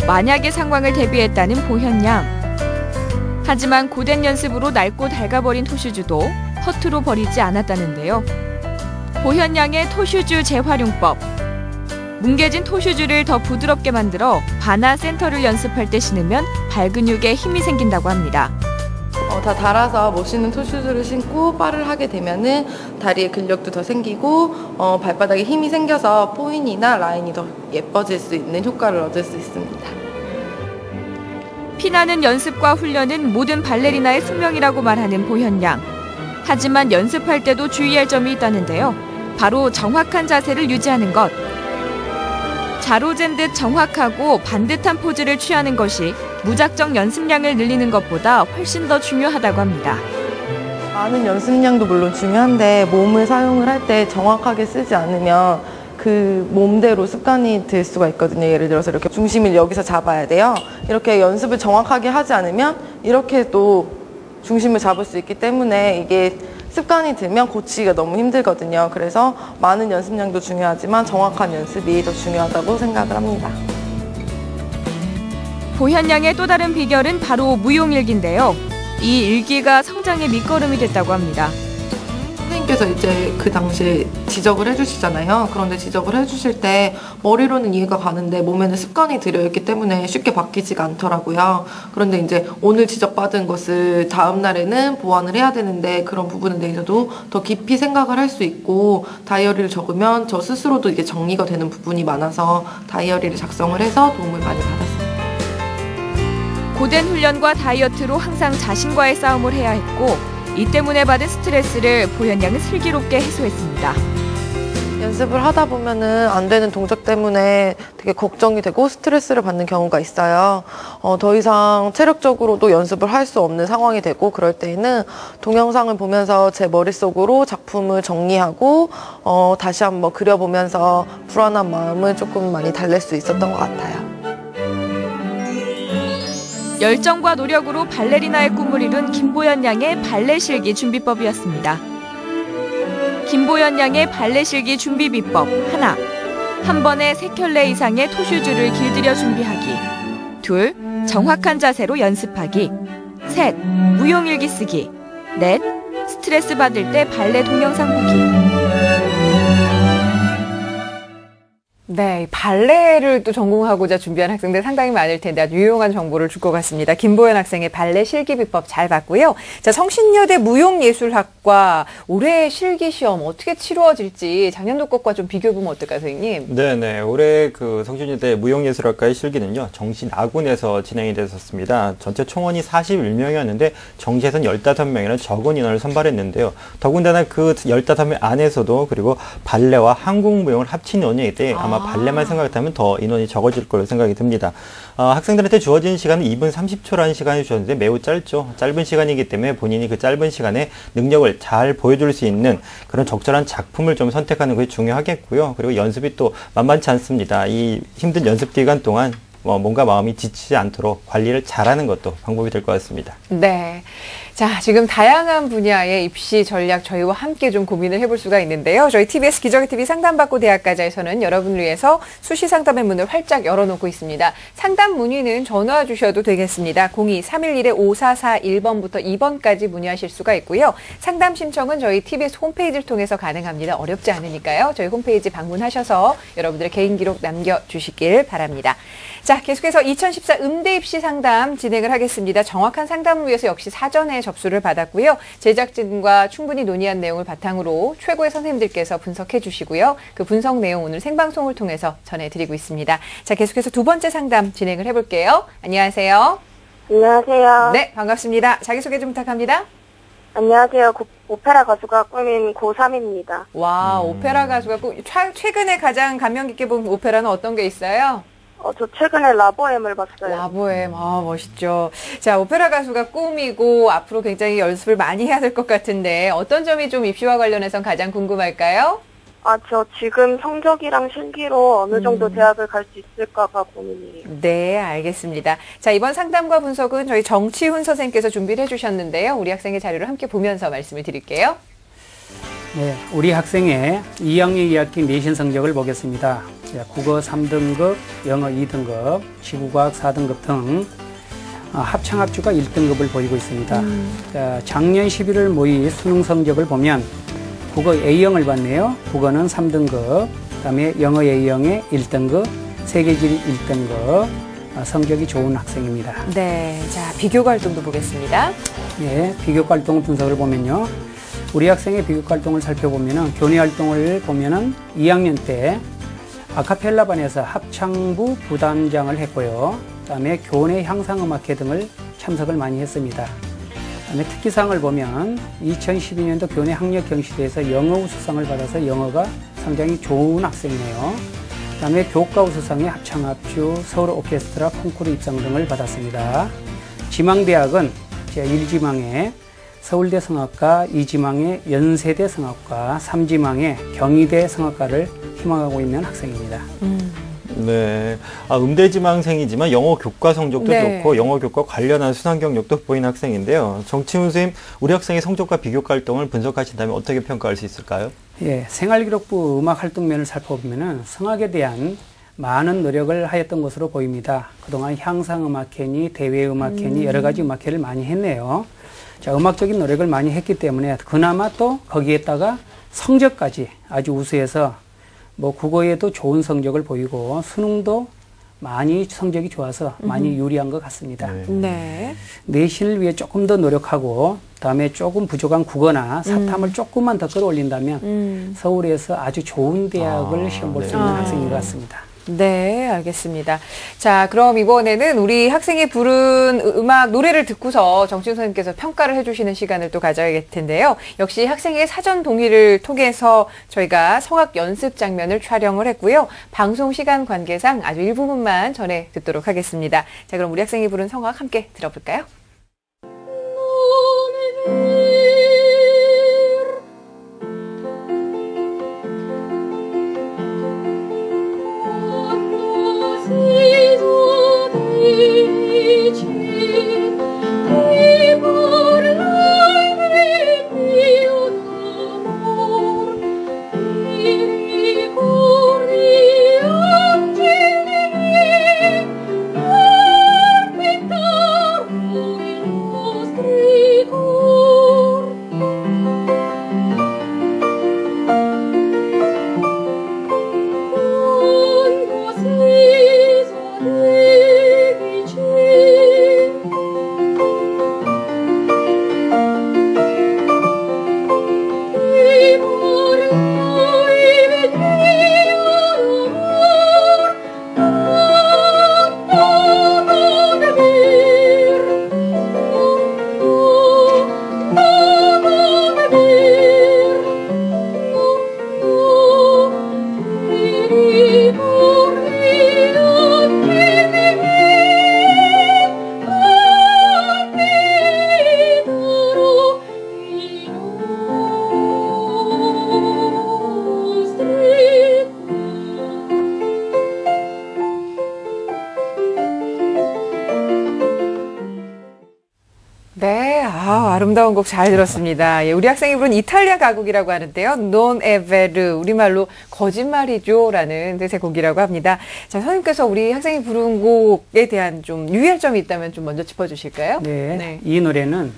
만약의 상황을 대비했다는 보현 양. 하지만 고된 연습으로 낡고 닳아버린 토슈즈도 허투루 버리지 않았다는데요. 보현 양의 토슈즈 재활용법. 뭉개진 토슈즈를 더 부드럽게 만들어 바나 센터를 연습할 때 신으면 발 근육에 힘이 생긴다고 합니다. 다 닳아서 못 신는 토슈즈를 신고 바를 하게 되면은 다리에 근력도 더 생기고 발바닥에 힘이 생겨서 포인이나 라인이 더 예뻐질 수 있는 효과를 얻을 수 있습니다. 피나는 연습과 훈련은 모든 발레리나의 숙명이라고 말하는 보현 양. 하지만 연습할 때도 주의할 점이 있다는데요. 바로 정확한 자세를 유지하는 것. 자로 잰 듯 정확하고 반듯한 포즈를 취하는 것이 무작정 연습량을 늘리는 것보다 훨씬 더 중요하다고 합니다. 많은 연습량도 물론 중요한데 몸을 사용을 할 때 정확하게 쓰지 않으면 그 몸대로 습관이 될 수가 있거든요. 예를 들어서 이렇게 중심을 여기서 잡아야 돼요. 이렇게 연습을 정확하게 하지 않으면 이렇게 또 중심을 잡을 수 있기 때문에 이게 습관이 들면 고치기가 너무 힘들거든요. 그래서 많은 연습량도 중요하지만 정확한 연습이 더 중요하다고 생각을 합니다. 보현 양의 또 다른 비결은 바로 무용일기인데요. 이 일기가 성장의 밑거름이 됐다고 합니다. 선생님께서 이제 그 당시에 지적을 해주시잖아요. 그런데 지적을 해주실 때 머리로는 이해가 가는데 몸에는 습관이 들여있기 때문에 쉽게 바뀌지가 않더라고요. 그런데 이제 오늘 지적받은 것을 다음 날에는 보완을 해야 되는데 그런 부분에 대해서도 더 깊이 생각을 할 수 있고 다이어리를 적으면 저 스스로도 이게 정리가 되는 부분이 많아서 다이어리를 작성을 해서 도움을 많이 받았습니다. 고된 훈련과 다이어트로 항상 자신과의 싸움을 해야 했고 이 때문에 받은 스트레스를 보현 양은 슬기롭게 해소했습니다. 연습을 하다 보면은 안 되는 동작 때문에 되게 걱정이 되고 스트레스를 받는 경우가 있어요. 더 이상 체력적으로도 연습을 할 수 없는 상황이 되고 그럴 때에는 동영상을 보면서 제 머릿속으로 작품을 정리하고 다시 한번 그려보면서 불안한 마음을 조금 많이 달랠 수 있었던 것 같아요. 열정과 노력으로 발레리나의 꿈을 이룬 김보연 양의 발레 실기 준비법이었습니다. 김보연 양의 발레 실기 준비 비법 하나. 한 번에 3켤레 이상의 토슈즈를 길들여 준비하기. 2. 정확한 자세로 연습하기. 3. 무용일기 쓰기. 4. 스트레스 받을 때 발레 동영상 보기. 네, 발레를 또 전공하고자 준비한 학생들 상당히 많을 텐데 아주 유용한 정보를 줄 것 같습니다. 김보현 학생의 발레 실기 비법 잘 봤고요. 자, 성신여대 무용예술학과 올해 실기 시험 어떻게 치루어질지 작년도 것과 좀 비교해보면 어떨까요, 선생님? 네네. 올해 그 성신여대 무용예술학과의 실기는요, 정시 나군에서 진행이 됐었습니다. 전체 총원이 41명이었는데 정시에서는 15명이라는 적은 인원을 선발했는데요. 더군다나 그 15명 안에서도 그리고 발레와 한국무용을 합친 인원이기 때문에 아마 발레만 생각하면 더 인원이 적어질 걸로 생각이 듭니다. 학생들한테 주어진 시간은 2분 30초라는 시간이 주었는데 매우 짧죠. 짧은 시간이기 때문에 본인이 그 짧은 시간에 능력을 잘 보여줄 수 있는 그런 적절한 작품을 좀 선택하는 것이 중요하겠고요. 그리고 연습이 또 만만치 않습니다. 이 힘든 연습 기간 동안 뭔가 마음이 지치지 않도록 관리를 잘하는 것도 방법이 될 것 같습니다. 네. 자, 지금 다양한 분야의 입시 전략 저희와 함께 좀 고민을 해볼 수가 있는데요. 저희 TBS 기적의 TV 상담받고 대학가자에서는 여러분을 위해서 수시 상담의 문을 활짝 열어놓고 있습니다. 상담 문의는 전화 주셔도 되겠습니다. 02-311-5441번부터 2번까지 문의하실 수가 있고요. 상담 신청은 저희 TBS 홈페이지를 통해서 가능합니다. 어렵지 않으니까요. 저희 홈페이지 방문하셔서 여러분들의 개인 기록 남겨주시길 바랍니다. 자, 계속해서 2014 음대 입시 상담 진행을 하겠습니다. 정확한 상담을 위해서 역시 사전에 접수를 받았고요. 제작진과 충분히 논의한 내용을 바탕으로 최고의 선생님들께서 분석해 주시고요. 그 분석 내용 오늘 생방송을 통해서 전해드리고 있습니다. 자, 계속해서 두 번째 상담 진행을 해볼게요. 안녕하세요. 안녕하세요. 네, 반갑습니다. 자기소개 좀 부탁합니다. 안녕하세요. 오페라 가수가 꿈인 고3입니다. 와, 오페라 가수가 최근에 가장 감명 깊게 본 오페라는 어떤 게 있어요? 저 최근에 라보엠을 봤어요. 라보엠, 멋있죠. 자, 오페라 가수가 꿈이고 앞으로 굉장히 연습을 많이 해야 될 것 같은데 어떤 점이 좀 입시와 관련해서 가장 궁금할까요? 저 지금 성적이랑 실기로 어느 정도 대학을 갈 수 있을까가 고민이에요. 네, 알겠습니다. 자, 이번 상담과 분석은 저희 정치훈 선생님께서 준비를 해주셨는데요. 우리 학생의 자료를 함께 보면서 말씀을 드릴게요. 네, 우리 학생의 2학년 2학기 내신 성적을 보겠습니다. 국어 3등급, 영어 2등급, 지구과학 4등급 등 합창합주가 1등급을 보이고 있습니다. 작년 11월 모의 수능 성적을 보면 국어 A형을 받네요. 국어는 3등급, 그다음에 영어 A형의 1등급, 세계지리 1등급, 성적이 좋은 학생입니다. 네, 자, 비교과 활동도 보겠습니다. 네, 비교과 활동 분석을 보면요. 우리 학생의 비교과 활동을 살펴보면은 교내 활동을 보면은 2학년 때 아카펠라반에서 합창부 부단장을 했고요. 그다음에 교내 향상음악회 등을 참석을 많이 했습니다. 그다음에 특기상을 보면 2012년도 교내 학력 경시대에서 영어 우수상을 받아서 영어가 상당히 좋은 학생이네요. 그다음에 교과 우수상의 합창합주, 서울 오케스트라 콩쿠르 입상 등을 받았습니다. 지망대학은 제1지망에 서울대 성악과, 2지망에 연세대 성악과, 3지망에 경희대 성악과를 희망하고 있는 학생입니다. 네. 음대지망생이지만 영어 교과 성적도 네. 좋고 영어 교과 관련한 수상 경력도 보이는 학생인데요. 정치훈 선생님, 우리 학생의 성적과 비교과 활동을 분석하신다면 어떻게 평가할 수 있을까요? 예, 생활기록부 음악 활동면을 살펴보면은 성악에 대한 많은 노력을 하였던 것으로 보입니다. 그동안 향상음악회니 대외음악회니 여러 가지 음악회를 많이 했네요. 자, 음악적인 노력을 많이 했기 때문에 그나마 또 거기에다가 성적까지 아주 우수해서 국어에도 좋은 성적을 보이고 수능도 많이 성적이 좋아서 많이 유리한 것 같습니다. 네. 내신을 위해 조금 더 노력하고 그다음에 조금 부족한 국어나 사탐을 조금만 더 끌어올린다면 서울에서 아주 좋은 대학을 시험 볼 수 있는 학생인 것 같습니다. 네, 알겠습니다. 자, 그럼 이번에는 우리 학생이 부른 음악, 노래를 듣고서 정치훈 선생님께서 평가를 해주시는 시간을 또 가져야 될 텐데요. 역시 학생의 사전 동의를 통해서 저희가 성악 연습 장면을 촬영을 했고요. 방송 시간 관계상 아주 일부분만 전해 듣도록 하겠습니다. 자, 그럼 우리 학생이 부른 성악 함께 들어볼까요? 아름다운 곡 잘 들었습니다. 예, 우리 학생이 부른 이탈리아 가곡이라고 하는데요. Non è vero, 우리말로 거짓말이죠 라는 뜻의 곡이라고 합니다. 자, 선생님께서 우리 학생이 부른 곡에 대한 좀 유의할 점이 있다면 좀 먼저 짚어주실까요? 네. 이 노래는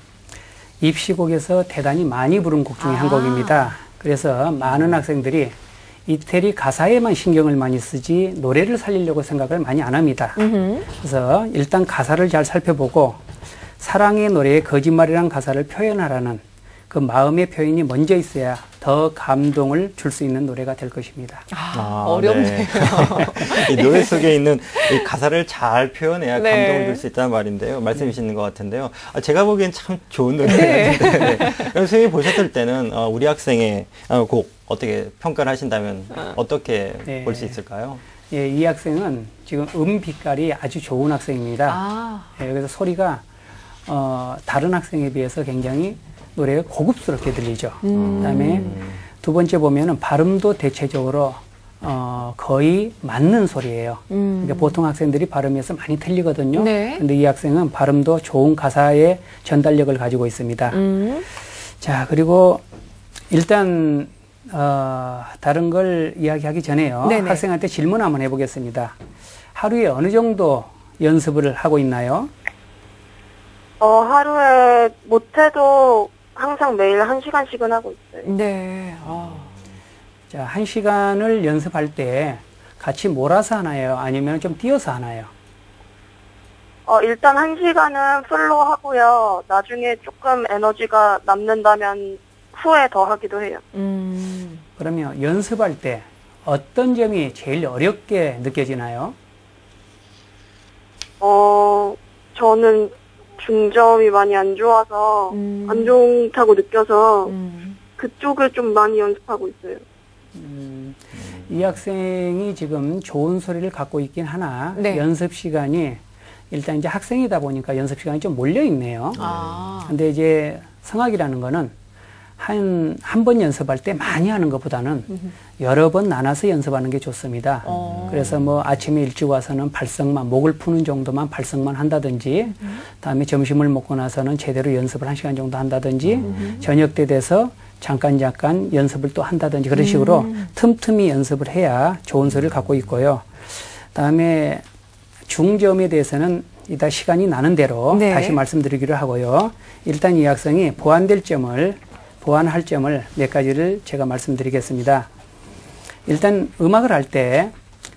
입시곡에서 대단히 많이 부른 곡 중에 한 곡입니다. 그래서 많은 학생들이 이태리 가사에만 신경을 많이 쓰지 노래를 살리려고 생각을 많이 안 합니다. 그래서 일단 가사를 잘 살펴보고 사랑의 노래에 거짓말이란 가사를 표현하라는 그 마음의 표현이 먼저 있어야 더 감동을 줄 수 있는 노래가 될 것입니다. 어렵네요. 네. 이 노래 속에 있는 이 가사를 잘 표현해야 네. 감동을 줄 수 있다는 말인데요. 말씀해 주시는 것 같은데요. 제가 보기엔 참 좋은 노래 같은데. 네. 그럼 선생님이 보셨을 때는 우리 학생의 곡 어떻게 평가를 하신다면 어떻게 네. 볼 수 있을까요? 예, 이 학생은 지금 빛깔이 아주 좋은 학생입니다. 예, 그래서 소리가 다른 학생에 비해서 굉장히 노래가 고급스럽게 들리죠. 그다음에 두 번째 보면은 발음도 대체적으로 거의 맞는 소리예요. 그러니까 보통 학생들이 발음에서 많이 틀리거든요. 네. 근데 이 학생은 발음도 좋은 가사의 전달력을 가지고 있습니다. 자, 그리고 일단 다른 걸 이야기하기 전에요. 네네. 학생한테 질문 한번 해보겠습니다. 하루에 어느 정도 연습을 하고 있나요? 하루에 못해도 항상 매일 1시간씩은 하고 있어요. 네. 자, 1시간을 연습할 때 같이 몰아서 하나요? 아니면 좀 띄어서 하나요? 일단 1시간은 풀로 하고요. 나중에 조금 에너지가 남는다면 후에 더 하기도 해요. 그러면 연습할 때 어떤 점이 제일 어렵게 느껴지나요? 저는 중점이 많이 안 좋아서 안 좋다고 느껴서 그쪽을 좀 많이 연습하고 있어요. 이 학생이 지금 좋은 소리를 갖고 있긴 하나 네. 연습 시간이 일단 이제 학생이다 보니까 연습 시간이 좀 몰려 있네요. 근데 이제 성악이라는 거는 한 번 연습할 때 많이 하는 것보다는 여러 번 나눠서 연습하는 게 좋습니다. 그래서 뭐 아침에 일찍 와서는 발성만, 목을 푸는 정도만 발성만 한다든지, 다음에 점심을 먹고 나서는 제대로 연습을 1시간 정도 한다든지, 저녁 때 돼서 잠깐 연습을 또 한다든지 그런 식으로 틈틈이 연습을 해야 좋은 소리를 갖고 있고요. 다음에 중점에 대해서는 이따 시간이 나는 대로 네. 다시 말씀드리기로 하고요. 일단 이 학생이 보완할 점을 몇 가지를 제가 말씀드리겠습니다. 일단 음악을 할 때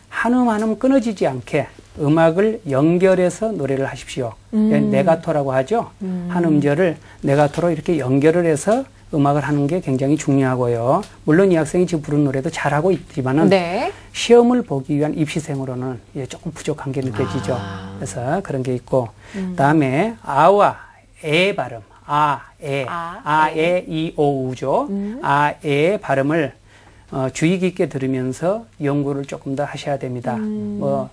한음 한음 끊어지지 않게 음악을 연결해서 노래를 하십시오. 네가토라고 하죠. 한 음절을 네가토로 이렇게 연결을 해서 음악을 하는 게 굉장히 중요하고요. 물론 이 학생이 지금 부른 노래도 잘하고 있지만은 네. 시험을 보기 위한 입시생으로는 조금 부족한 게 느껴지죠. 그래서 그런 게 있고, 다음에 아와 에 발음, 에, 이, 오, 우죠. 에 발음을 주의 깊게 들으면서 연구를 조금 더 하셔야 됩니다. 뭐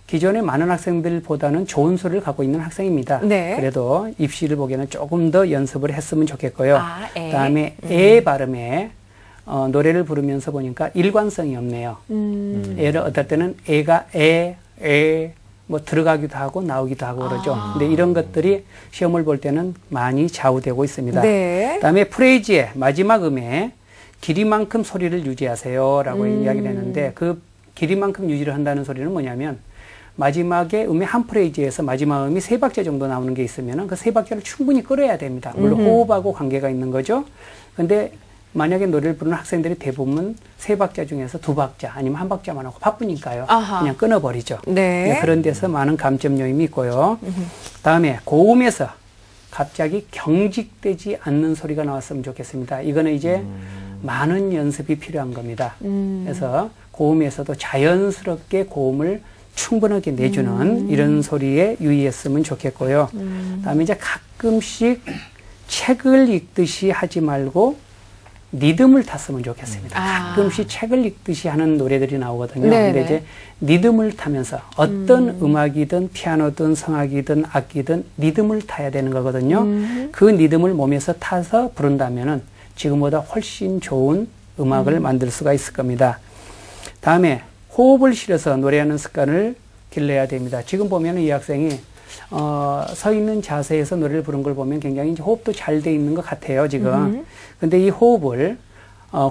기존의 많은 학생들보다는 좋은 소리를 갖고 있는 학생입니다. 네. 그래도 입시를 보기에는 조금 더 연습을 했으면 좋겠고요. 에. 그다음에 에 발음에 노래를 부르면서 보니까 일관성이 없네요. 예를 어떨 때는 에가 뭐 들어가기도 하고 나오기도 하고 그러죠. 근데 이런 것들이 시험을 볼 때는 많이 좌우되고 있습니다. 네. 그다음에 프레이즈의 마지막 음에 길이만큼 소리를 유지하세요라고 이야기를 했는데 그 길이만큼 유지를 한다는 소리는 뭐냐면 마지막에 음의 한 프레이즈에서 마지막 음이 3박자 정도 나오는 게 있으면은 그 3박자를 충분히 끌어야 됩니다. 물론 호흡하고 관계가 있는 거죠. 근데 만약에 노래를 부르는 학생들이 대부분 3박자 중에서 2박자 아니면 1박자만 하고 바쁘니까요. 그냥 끊어버리죠. 네. 그런 데서 많은 감점 요인이 있고요. 다음에 고음에서 갑자기 경직되지 않는 소리가 나왔으면 좋겠습니다. 이거는 이제 많은 연습이 필요한 겁니다. 그래서 고음에서도 자연스럽게 고음을 충분하게 내주는 이런 소리에 유의했으면 좋겠고요. 다음에 이제 가끔씩 책을 읽듯이 하지 말고 리듬을 탔으면 좋겠습니다. 가끔씩 책을 읽듯이 하는 노래들이 나오거든요. 네네. 근데 이제 리듬을 타면서 어떤 음악이든 피아노든 성악이든 악기든 리듬을 타야 되는 거거든요. 그 리듬을 몸에서 타서 부른다면은 지금보다 훨씬 좋은 음악을 만들 수가 있을 겁니다. 다음에 호흡을 실어서 노래하는 습관을 길러야 됩니다. 지금 보면 이 학생이 서 있는 자세에서 노래를 부른 걸 보면 굉장히 이제 호흡도 잘 돼 있는 것 같아요, 지금. 근데 이 호흡을,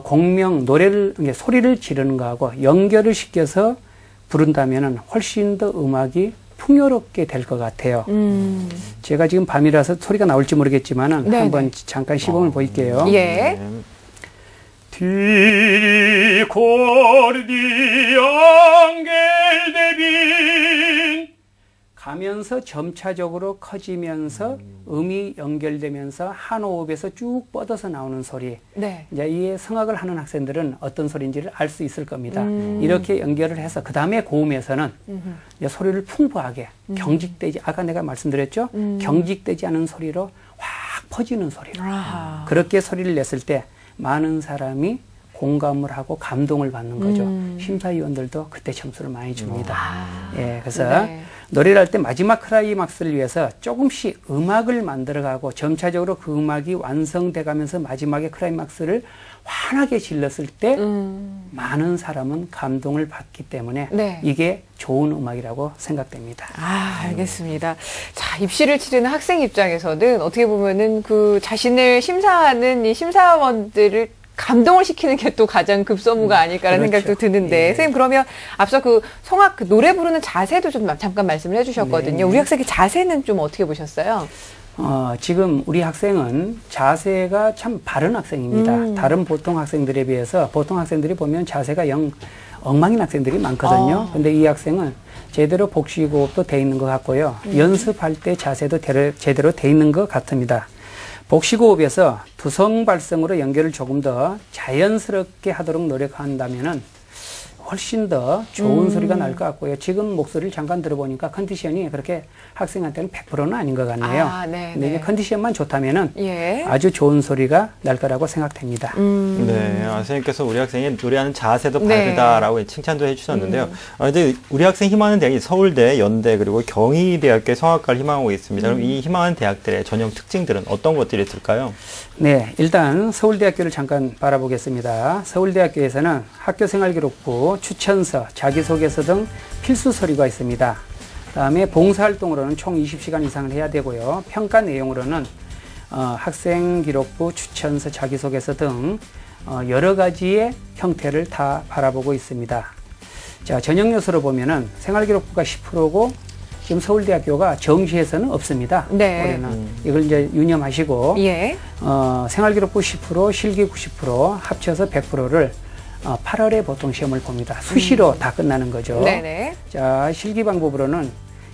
공명, 노래를, 소리를 지르는 거하고 연결을 시켜서 부른다면은 훨씬 더 음악이 풍요롭게 될 것 같아요. 제가 지금 밤이라서 소리가 나올지 모르겠지만은 네네. 한번 잠깐 시범을 보일게요. 예. Ti cordi angel divin 가면서 점차적으로 커지면서 음이 연결되면서 한 호흡에서 쭉 뻗어서 나오는 소리. 네. 이제 이 성악을 하는 학생들은 어떤 소리인지를 알 수 있을 겁니다. 이렇게 연결을 해서 그 다음에 고음에서는 이제 소리를 풍부하게 경직되지 아까 내가 말씀드렸죠. 경직되지 않은 소리로 확 퍼지는 소리로 그렇게 소리를 냈을 때 많은 사람이 공감을 하고 감동을 받는 거죠. 심사위원들도 그때 점수를 많이 줍니다. 예, 그래서 네. 노래를 할 때 마지막 클라이막스를 위해서 조금씩 음악을 만들어가고 점차적으로 그 음악이 완성돼 가면서 마지막에 클라이막스를 환하게 질렀을 때 많은 사람은 감동을 받기 때문에 네. 이게 좋은 음악이라고 생각됩니다. 알겠습니다. 자, 입시를 치르는 학생 입장에서는 어떻게 보면은 그 자신을 심사하는 이 심사원들을 감동을 시키는 게 또 가장 급선무가 아닐까라는 그렇죠. 생각도 드는데, 예. 선생님 그러면 앞서 그 성악 그 노래 부르는 자세도 좀 잠깐 말씀을 해주셨거든요. 네. 우리 학생의 자세는 좀 어떻게 보셨어요? 지금 우리 학생은 자세가 참 바른 학생입니다. 다른 보통 학생들에 비해서 보통 학생들이 보면 자세가 엉망인 학생들이 많거든요. 근데 이 학생은 제대로 복식호흡도 돼 있는 것 같고요. 연습할 때 자세도 제대로 돼 있는 것 같습니다. 복식호흡에서 두성 발성으로 연결을 조금 더 자연스럽게 하도록 노력한다면은 훨씬 더 좋은 소리가 날 것 같고요. 지금 목소리를 잠깐 들어보니까 컨디션이 그렇게 학생한테는 100%는 아닌 것 같네요. 네, 근데 이제 컨디션만 좋다면은 예. 아주 좋은 소리가 날 거라고 생각됩니다. 네, 선생님께서 우리 학생이 노래하는 자세도 네. 바르다라고 칭찬도 해주셨는데요. 이제 우리 학생 희망하는 대학이 서울대, 연대 그리고 경희대학교의 성악과를 희망하고 있습니다. 그럼 이 희망하는 대학들의 전형 특징들은 어떤 것들이 있을까요? 네, 일단 서울대학교를 잠깐 바라보겠습니다. 서울대학교에서는 학교생활기록부, 추천서, 자기소개서 등 필수 서류가 있습니다. 다음에 봉사활동으로는 총 20시간 이상을 해야 되고요. 평가 내용으로는 학생기록부, 추천서, 자기소개서 등 여러 가지의 형태를 다 바라보고 있습니다. 자, 전형 요소로 보면은 생활기록부가 10%고 지금 서울대학교가 정시에서는 없습니다. 네. 올해는 이걸 이제 유념하시고 예. 생활기록부 10%, 실기 90% 합쳐서 100%를 8월에 보통 시험을 봅니다. 수시로 다 끝나는 거죠. 네네. 자, 실기 방법으로는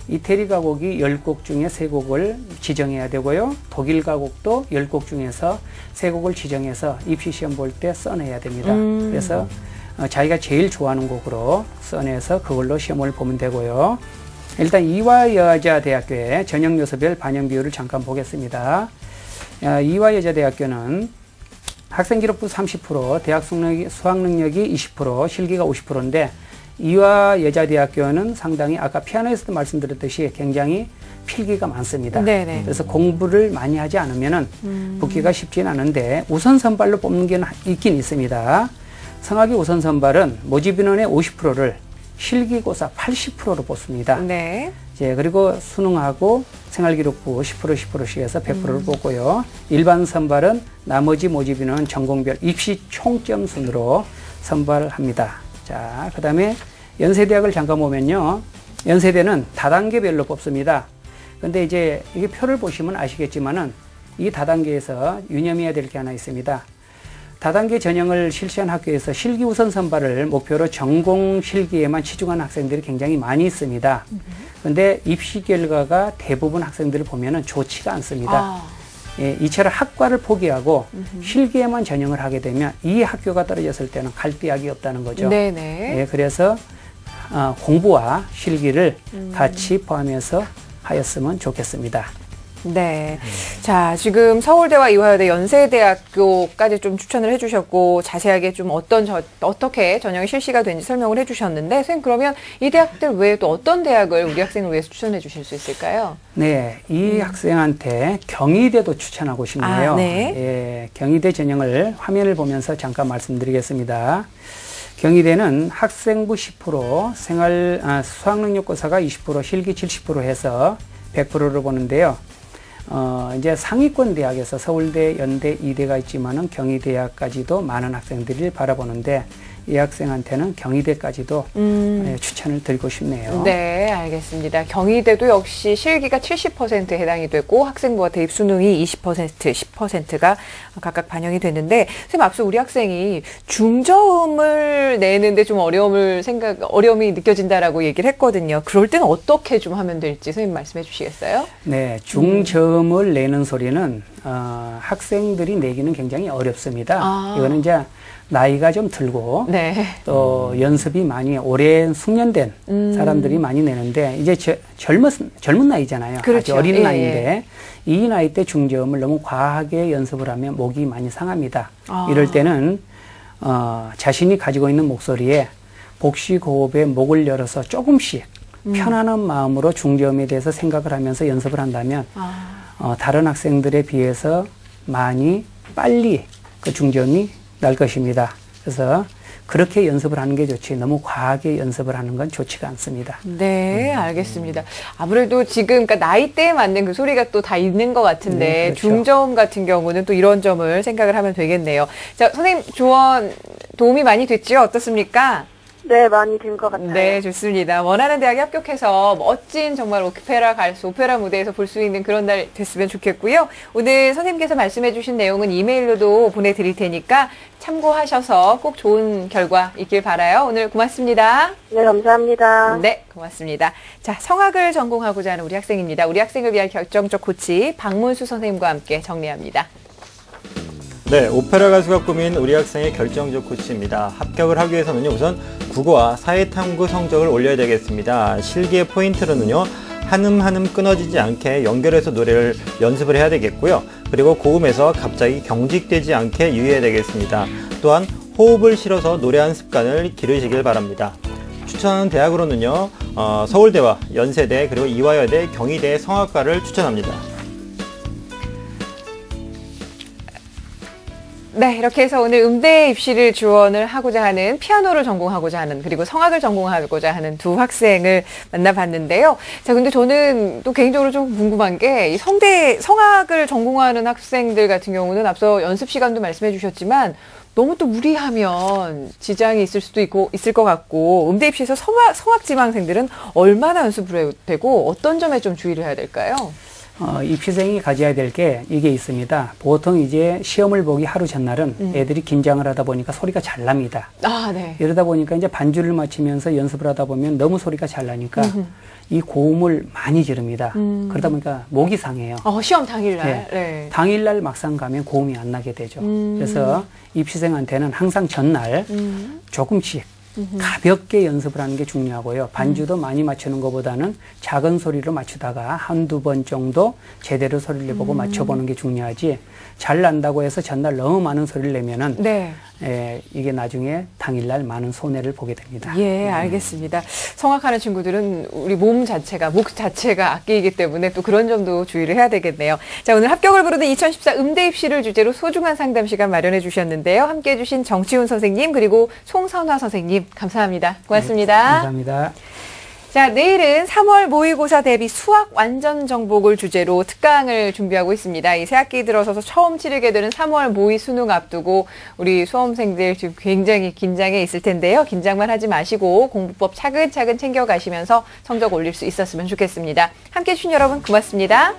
이태리 가곡이 10곡 중에 3곡을 지정해야 되고요. 독일 가곡도 10곡 중에서 3곡을 지정해서 입시시험 볼 때 써내야 됩니다. 그래서 자기가 제일 좋아하는 곡으로 써내서 그걸로 시험을 보면 되고요. 일단 이화여자대학교의 전형요소별 반영 비율을 잠깐 보겠습니다. 이화여자대학교는 학생기록부 30%, 대학 수학능력이 20%, 실기가 50%인데 이화여자대학교는 상당히 아까 피아노에서도 말씀드렸듯이 굉장히 필기가 많습니다. 네네. 그래서 공부를 많이 하지 않으면은 붙기가 쉽지는 않은데 우선 선발로 뽑는 게 있긴 있습니다. 성악의 우선 선발은 모집 인원의 50%를 실기고사 80%로 뽑습니다. 네. 예, 그리고 수능하고 생활기록부 10%씩 해서 100%를 뽑고요. 일반 선발은 나머지 모집 인원 전공별 입시 총점 순으로 선발합니다. 자, 그 다음에 연세대학을 잠깐 보면요. 연세대는 다단계별로 뽑습니다. 근데 이제 이게 표를 보시면 아시겠지만은 이 다단계에서 유념해야 될 게 하나 있습니다. 다단계 전형을 실시한 학교에서 실기 우선 선발을 목표로 전공 실기에만 치중한 학생들이 굉장히 많이 있습니다. 그런데 입시 결과가 대부분 학생들을 보면은 좋지가 않습니다. 예, 이처럼 학과를 포기하고 실기에만 전형을 하게 되면 이 학교가 떨어졌을 때는 갈 데약이 없다는 거죠. 네네. 예, 그래서 공부와 실기를 같이 포함해서 하였으면 좋겠습니다. 네. 자, 지금 서울대와 이화여대, 연세대학교까지 좀 추천을 해주셨고, 자세하게 좀 어떻게 전형이 실시가 되는지 설명을 해주셨는데, 선생님, 그러면 이 대학들 외에 또 어떤 대학을 우리 학생을 위해서 추천해 주실 수 있을까요? 네. 이 학생한테 경희대도 추천하고 싶네요. 네. 예, 경희대 전형을 화면을 보면서 잠깐 말씀드리겠습니다. 경희대는 학생부 10%, 수학능력고사가 20%, 실기 70% 해서 100%로 보는데요. 이제 상위권 대학에서 서울대, 연대, 이대가 있지만은 경희대학까지도 많은 학생들이 바라보는데 이 학생한테는 경희대까지도 추천을 드리고 싶네요. 네, 알겠습니다. 경희대도 역시 실기가 70%에 해당이 됐고 학생부와 대입 수능이 20%, 10%가 각각 반영이 됐는데 선생님 앞서 우리 학생이 중점을 내는데 좀 어려움이 느껴진다라고 얘기를 했거든요. 그럴 때는 어떻게 좀 하면 될지 선생님 말씀해 주시겠어요? 네, 중점을 내는 소리는 학생들이 내기는 굉장히 어렵습니다. 이거는 이제 나이가 좀 들고 네. 또 연습이 많이 오랜 숙련된 사람들이 많이 내는데 이제 젊은 나이잖아요. 그렇죠. 아주 어린 예, 나이인데 이 나이 때 중저음을 너무 과하게 연습을 하면 목이 많이 상합니다. 이럴 때는 자신이 가지고 있는 목소리에 복식호흡에 목을 열어서 조금씩 편안한 마음으로 중저음에 대해서 생각을 하면서 연습을 한다면 다른 학생들에 비해서 많이 빨리 그 중저음이 날 것입니다. 그래서 그렇게 연습을 하는 게 좋지 너무 과하게 연습을 하는 건 좋지가 않습니다. 네, 알겠습니다. 아무래도 지금 그러니까 나이대에 맞는 그 소리가 또 다 있는 것 같은데 네, 그렇죠. 중저음 같은 경우는 또 이런 점을 생각을 하면 되겠네요. 자, 선생님 조언 도움이 많이 됐죠? 어떻습니까? 네, 많이 된 것 같아요. 네, 좋습니다. 원하는 대학에 합격해서 멋진 정말 오페라 가수, 오페라 무대에서 볼 수 있는 그런 날 됐으면 좋겠고요. 오늘 선생님께서 말씀해 주신 내용은 이메일로도 보내드릴 테니까 참고하셔서 꼭 좋은 결과 있길 바라요. 오늘 고맙습니다. 네, 감사합니다. 네, 고맙습니다. 자, 성악을 전공하고자 하는 우리 학생입니다. 우리 학생을 위한 결정적 코치 박문수 선생님과 함께 정리합니다. 네, 오페라 가수가 꾸민 우리 학생의 결정적 코치입니다. 합격을 하기 위해서는요, 우선 국어와 사회탐구 성적을 올려야 되겠습니다. 실기의 포인트로는요, 한음 한음 끊어지지 않게 연결해서 노래를 연습을 해야 되겠고요. 그리고 고음에서 갑자기 경직되지 않게 유의해야 되겠습니다. 또한 호흡을 실어서 노래하는 습관을 기르시길 바랍니다. 추천하는 대학으로는요, 서울대와 연세대 그리고 이화여대, 경희대 성악과를 추천합니다. 네, 이렇게 해서 오늘 음대 입시를 지원을 하고자 하는 피아노를 전공하고자 하는 그리고 성악을 전공하고자 하는 두 학생을 만나봤는데요. 자, 근데 저는 또 개인적으로 좀 궁금한 게 이 성악을 전공하는 학생들 같은 경우는 앞서 연습 시간도 말씀해 주셨지만 너무 또 무리하면 지장이 있을 수도 있을 것 같고 음대 입시에서 성악 지망생들은 얼마나 연습을 해야 되고 어떤 점에 좀 주의를 해야 될까요? 입시생이 가져야 될 게 이게 있습니다. 보통 이제 시험을 보기 하루 전날은 애들이 긴장을 하다 보니까 소리가 잘 납니다. 아, 네. 이러다 보니까 이제 반주를 마치면서 연습을 하다 보면 너무 소리가 잘 나니까 이 고음을 많이 지릅니다. 그러다 보니까 목이 상해요. 시험 당일날. 네. 네. 당일날 막상 가면 고음이 안 나게 되죠. 그래서 입시생한테는 항상 전날 조금씩 가볍게 연습을 하는 게 중요하고요. 반주도 많이 맞추는 것보다는 작은 소리로 맞추다가 한두 번 정도 제대로 소리를 내보고 맞춰보는 게 중요하지 잘 난다고 해서 전날 너무 많은 소리를 내면은 네. 이게 나중에 당일날 많은 손해를 보게 됩니다. 예, 알겠습니다. 성악하는 친구들은 우리 목 자체가 악기이기 때문에 또 그런 점도 주의를 해야 되겠네요. 자, 오늘 합격을 부르는 2014 음대 입시를 주제로 소중한 상담 시간 마련해 주셨는데요. 함께 해주신 정치훈 선생님 그리고 송선화 선생님 감사합니다. 고맙습니다. 네, 감사합니다. 자, 내일은 3월 모의고사 대비 수학 완전 정복을 주제로 특강을 준비하고 있습니다. 이 새학기 들어서서 처음 치르게 되는 3월 모의 수능 앞두고 우리 수험생들 지금 굉장히 긴장해 있을 텐데요. 긴장만 하지 마시고 공부법 차근차근 챙겨가시면서 성적 올릴 수 있었으면 좋겠습니다. 함께해 주신 여러분 고맙습니다.